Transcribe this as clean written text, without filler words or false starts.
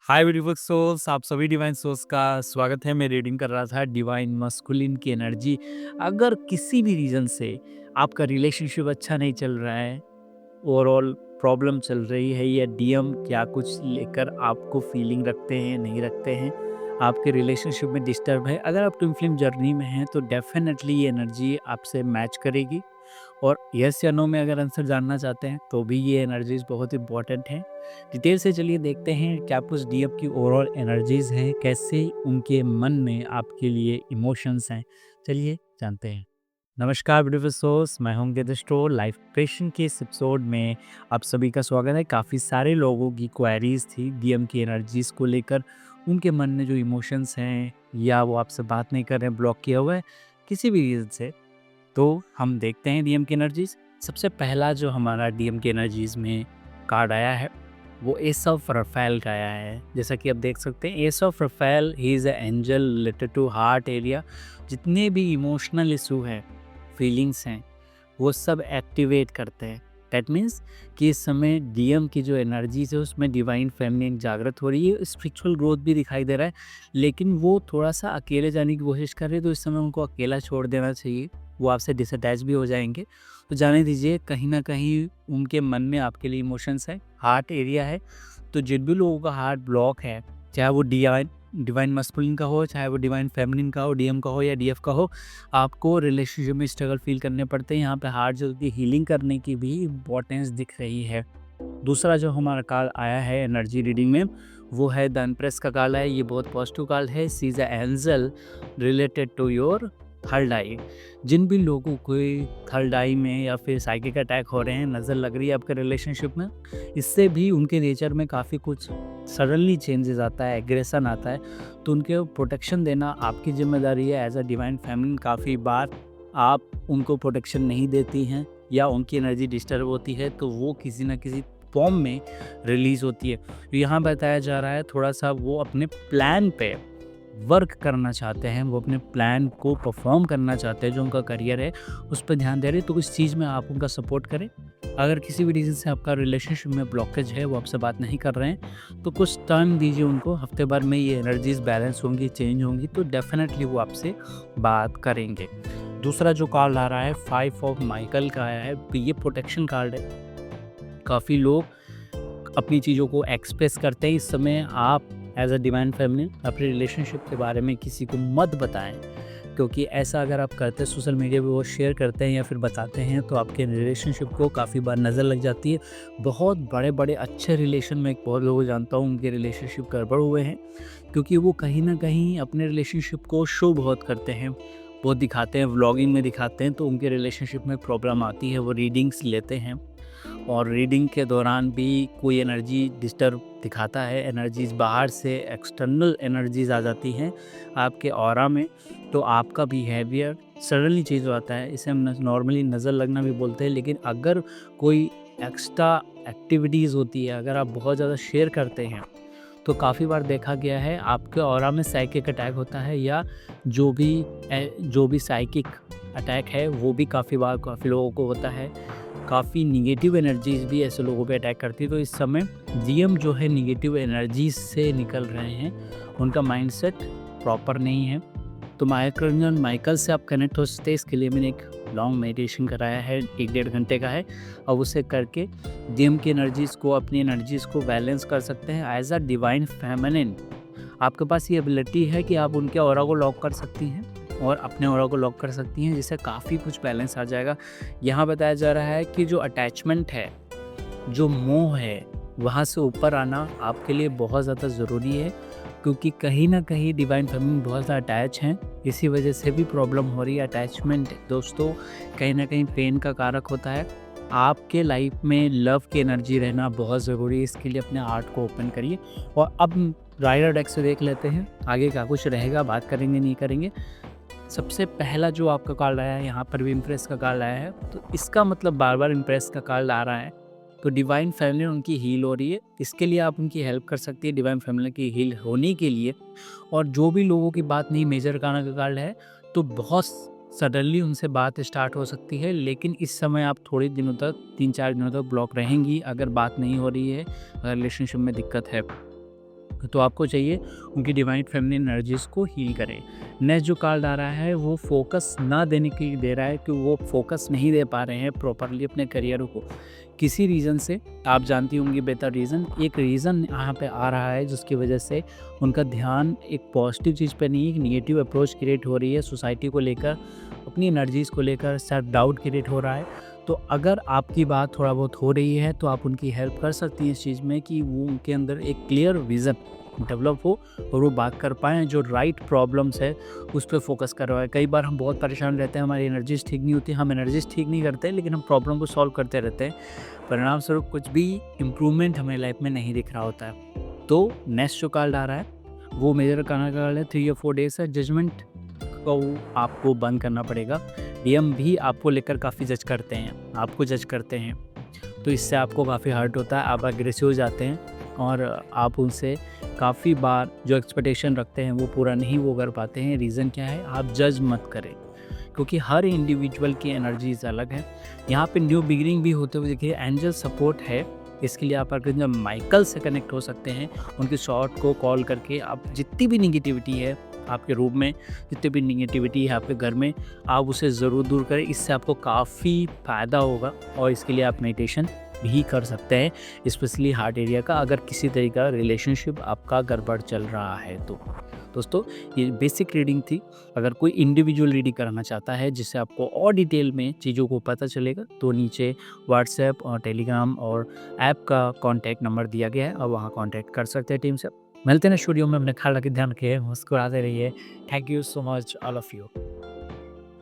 हाय beautiful souls, आप सभी divine souls का स्वागत है। मैं रीडिंग कर रहा था डिवाइन मस्कुलिन की एनर्जी। अगर किसी भी रीज़न से आपका रिलेशनशिप अच्छा नहीं चल रहा है, ओवरऑल प्रॉब्लम चल रही है या डीएम क्या कुछ लेकर आपको फीलिंग रखते हैं, नहीं रखते हैं, आपके रिलेशनशिप में डिस्टर्ब है, अगर आप ट्विन फ्लेम जर्नी में हैं तो डेफ़िनेटली ये एनर्जी आपसे मैच करेगी। और यस या नो में अगर आंसर जानना चाहते हैं तो भी ये एनर्जीज़ बहुत इंपॉर्टेंट हैं। डिटेल से चलिए देखते हैं क्या कुछ डीएफ की ओवरऑल एनर्जीज़ हैं, कैसे उनके मन में आपके लिए इमोशंस हैं। चलिए जानते हैं। नमस्कार ब्यूटीफुल सोल्स, मैं हूं गेद स्टोर लाइफ क्वेश्चन के इस एपिसोड में आप सभी का स्वागत है। काफ़ी सारे लोगों की क्वेरीज थी डीएम की एनर्जीज़ को लेकर, उनके मन में जो इमोशंस हैं या वो आपसे बात नहीं कर रहे हैं, ब्लॉक किया हुआ है किसी भी रीज़न से। तो हम देखते हैं डीएम की एनर्जीज। सबसे पहला जो हमारा डीएम की एनर्जीज में कार्ड आया है वो एस ऑफ रफेल का आया है। जैसा कि आप देख सकते हैं, as of Raphael he is a angel related to heart area. जितने भी इमोशनल इशू हैं, फीलिंग्स हैं, वो सब एक्टिवेट करते हैं। दैट मीन्स कि इस समय डीएम की जो एनर्जीज है उसमें डिवाइन फेमिनिन जागृत हो रही है, स्पिरिचुअल ग्रोथ भी दिखाई दे रहा है। लेकिन वो थोड़ा सा अकेले जाने की कोशिश कर रहे हैं, तो इस समय उनको अकेला छोड़ देना चाहिए। वो आपसे डिसअटैच भी हो जाएंगे, तो जाने दीजिए। कहीं ना कहीं उनके मन में आपके लिए इमोशंस है, हार्ट एरिया है। तो जिन भी लोगों का हार्ट ब्लॉक है, चाहे वो डिवाइन मस्कुलिन का हो, चाहे वो डिवाइन फेमिनिन का हो, डीएम का हो या डीएफ का हो, आपको रिलेशनशिप में स्ट्रगल फील करने पड़ते हैं। यहाँ पे हार्ट जो की हीलिंग करने की भी इम्पोर्टेंस दिख रही है। दूसरा जो हमारा कार्ड आया है एनर्जी रीडिंग में, वो है द एम्प्रेस का कार्ड है। ये बहुत पॉजिटिव कार्ड है। She is angel related to your third eye. जिन भी लोगों को थर्ड आई में या फिर साइकिक अटैक हो रहे हैं, नज़र लग रही है आपके रिलेशनशिप में, इससे भी उनके नेचर में काफ़ी कुछ सडनली चेंजेस आता है, एग्रेशन आता है। तो उनके प्रोटेक्शन देना आपकी जिम्मेदारी है एज अ डिवाइन फैमिली। काफ़ी बार आप उनको प्रोटेक्शन नहीं देती हैं या उनकी एनर्जी डिस्टर्ब होती है, तो वो किसी न किसी फॉर्म में रिलीज़ होती है। तो यहाँ बताया जा रहा है थोड़ा सा वो अपने प्लान पे वर्क करना चाहते हैं, वो अपने प्लान को परफॉर्म करना चाहते हैं, जो उनका करियर है उस पर ध्यान दे रहे हैं। तो इस चीज़ में आप उनका सपोर्ट करें। अगर किसी भी रीज़न से आपका रिलेशनशिप में ब्लॉकेज है, वो आपसे बात नहीं कर रहे हैं, तो कुछ टाइम दीजिए उनको। हफ्ते भर में ये एनर्जीज बैलेंस होंगी, चेंज होंगी, तो डेफिनेटली वो आपसे बात करेंगे। दूसरा जो कार्ड आ रहा है 5 ऑफ माइकल का आया है। तो ये प्रोटेक्शन कार्ड है। काफ़ी लोग अपनी चीज़ों को एक्सप्रेस करते हैं। इस समय आप एज अ डिवाइन फैमिली अपने रिलेशनशिप के बारे में किसी को मत बताएं, क्योंकि ऐसा अगर आप करते हैं, सोशल मीडिया पे वो शेयर करते हैं या फिर बताते हैं, तो आपके रिलेशनशिप को काफ़ी बार नज़र लग जाती है। बहुत बड़े बड़े अच्छे रिलेशन में बहुत लोगों जानता हूँ उनके रिलेशनशिप गड़बड़ हुए हैं, क्योंकि वो कहीं ना कहीं अपने रिलेशनशिप को शो बहुत करते हैं, बहुत दिखाते हैं, व्लॉगिंग में दिखाते हैं, तो उनके रिलेशनशिप में प्रॉब्लम आती है। वो रीडिंग्स लेते हैं और रीडिंग के दौरान भी कोई एनर्जी डिस्टर्ब दिखाता है, एनर्जीज़ बाहर से एक्सटर्नल एनर्जीज़ आ जाती हैं आपके ऑरा में, तो आपका बिहेवियर सडनली चेंज हो जाता है। इसे हम नॉर्मली नज़र लगना भी बोलते हैं। लेकिन अगर कोई एक्स्ट्रा एक्टिविटीज़ होती है, अगर आप बहुत ज़्यादा शेयर करते हैं, तो काफ़ी बार देखा गया है आपके ऑरा में साइकिक अटैक होता है, या जो भी साइकिक अटैक है वो भी काफ़ी बार काफ़ी लोगों को होता है। काफ़ी निगेटिव एनर्जीज़ भी ऐसे लोगों पे अटैक करती है। तो इस समय डीएम जो है निगेटिव एनर्जीज से निकल रहे हैं, उनका माइंडसेट प्रॉपर नहीं है। तो माइकल से आप कनेक्ट हो सकते हैं। इसके लिए मैंने एक लॉन्ग मेडिटेशन कराया है, 1-1.5 घंटे का है। अब उसे करके डीएम की एनर्जीज़ को, अपनी एनर्जीज़ को बैलेंस कर सकते हैं एज अ डिवाइन फेमिनिन। आपके पास ये एबिलिटी है कि आप उनके ऑरा को लॉक कर सकती हैं और अपने ऑरा को लॉक कर सकती हैं, जिससे काफ़ी कुछ बैलेंस आ जाएगा। यहाँ बताया जा रहा है कि जो अटैचमेंट है, जो मोह है, वहाँ से ऊपर आना आपके लिए बहुत ज़्यादा ज़रूरी है, क्योंकि कहीं ना कहीं डिवाइन फैमिली बहुत ज़्यादा अटैच हैं। इसी वजह से भी प्रॉब्लम हो रही है। अटैचमेंट दोस्तों कहीं ना कहीं पेन का कारक होता है। आपके लाइफ में लव की एनर्जी रहना बहुत ज़रूरी है। इसके लिए अपने आर्ट को ओपन करिए। और अब राइडर डेक से देख लेते हैं आगे क्या कुछ रहेगा, बात करेंगे नहीं करेंगे। सबसे पहला जो आपका कार्ड आया है, यहाँ पर भी इम्प्रेस का कार्ड आया है, तो इसका मतलब बार बार इम्प्रेस का कार्ड आ रहा है, तो डिवाइन फैमिली उनकी हील हो रही है। इसके लिए आप उनकी हेल्प कर सकती है डिवाइन फैमिली की हील होने के लिए। और जो भी लोगों की बात नहीं, मेजर काना का कार्ड है, तो बहुत सडनली उनसे बात स्टार्ट हो सकती है। लेकिन इस समय आप थोड़े दिनों तक, 3-4 दिनों तक ब्लॉक रहेंगी अगर बात नहीं हो रही है, अगर रिलेशनशिप में दिक्कत है। तो आपको चाहिए उनकी डिवाइन फेमिनिन एनर्जीज़ को हील करें। नेक्स्ट जो कार्ड आ रहा है वो फ़ोकस ना देने की दे रहा है कि वो फ़ोकस नहीं दे पा रहे हैं प्रॉपरली अपने करियर को। किसी रीज़न से, आप जानती होंगी बेहतर रीज़न, एक रीज़न यहाँ पे आ रहा है जिसकी वजह से उनका ध्यान एक पॉजिटिव चीज़ पे नहीं, एक नेगेटिव अप्रोच क्रिएट हो रही है सोसाइटी को लेकर, अपनी एनर्जीज़ को लेकर सेल्फ डाउट क्रिएट हो रहा है। तो अगर आपकी बात थोड़ा बहुत हो रही है तो आप उनकी हेल्प कर सकती हैं इस चीज़ में कि वो उनके अंदर एक क्लियर विज़न डेवलप हो और वो बात कर पाएँ, जो राइट प्रॉब्लम्स है उस पे फोकस करवाएँ। कई बार हम बहुत परेशान रहते हैं, हमारी एनर्जीज़ ठीक नहीं होती, हम एनर्जीज़ ठीक नहीं करते लेकिन हम प्रॉब्लम को सॉल्व करते रहते हैं। परिणाम स्वरूप कुछ भी इम्प्रूवमेंट हमें लाइफ में नहीं दिख रहा होता है। तो नेक्स्ट जो कार्ड आ रहा है वो मेजर आर्काना का कार्ड है, 3 या 4 डेज़ है। जजमेंट को आपको बंद करना पड़ेगा। डीएम भी आपको लेकर काफ़ी जज करते हैं, आपको जज करते हैं, तो इससे आपको काफ़ी हर्ट होता है, आप एग्रेसिव हो जाते हैं और आप उनसे काफ़ी बार जो एक्सपेक्टेशन रखते हैं वो पूरा नहीं वो कर पाते हैं। रीज़न क्या है? आप जज मत करें, क्योंकि हर इंडिविजुअल की एनर्जीज अलग है। यहाँ पे न्यू बिगिनिंग भी होते हुए देखिए, एंजल सपोर्ट है। इसके लिए आप अगर जब माइकल से कनेक्ट हो सकते हैं, उनकी शॉट को कॉल करके आप जितनी भी निगेटिविटी है आपके रूम में, जितनी भी निगेटिविटी है आपके घर में, आप उसे ज़रूर दूर करें। इससे आपको काफ़ी फ़ायदा होगा और इसके लिए आप मेडिटेशन भी कर सकते हैं, स्पेशली हार्ट एरिया का, अगर किसी तरीके का रिलेशनशिप आपका गड़बड़ चल रहा है तो। दोस्तों, ये बेसिक रीडिंग थी। अगर कोई इंडिविजुअल रीडिंग कराना चाहता है जिससे आपको और डिटेल में चीज़ों को पता चलेगा, तो नीचे व्हाट्सएप और टेलीग्राम और ऐप का कॉन्टैक्ट नंबर दिया गया है और वहाँ कॉन्टैक्ट कर सकते हैं टीम से। मिलते हैं स्टूडियो में, अपने ख्याल रखिए, ध्यान रखिए, मुस्कुराते रहिए। Thank you so much all of you.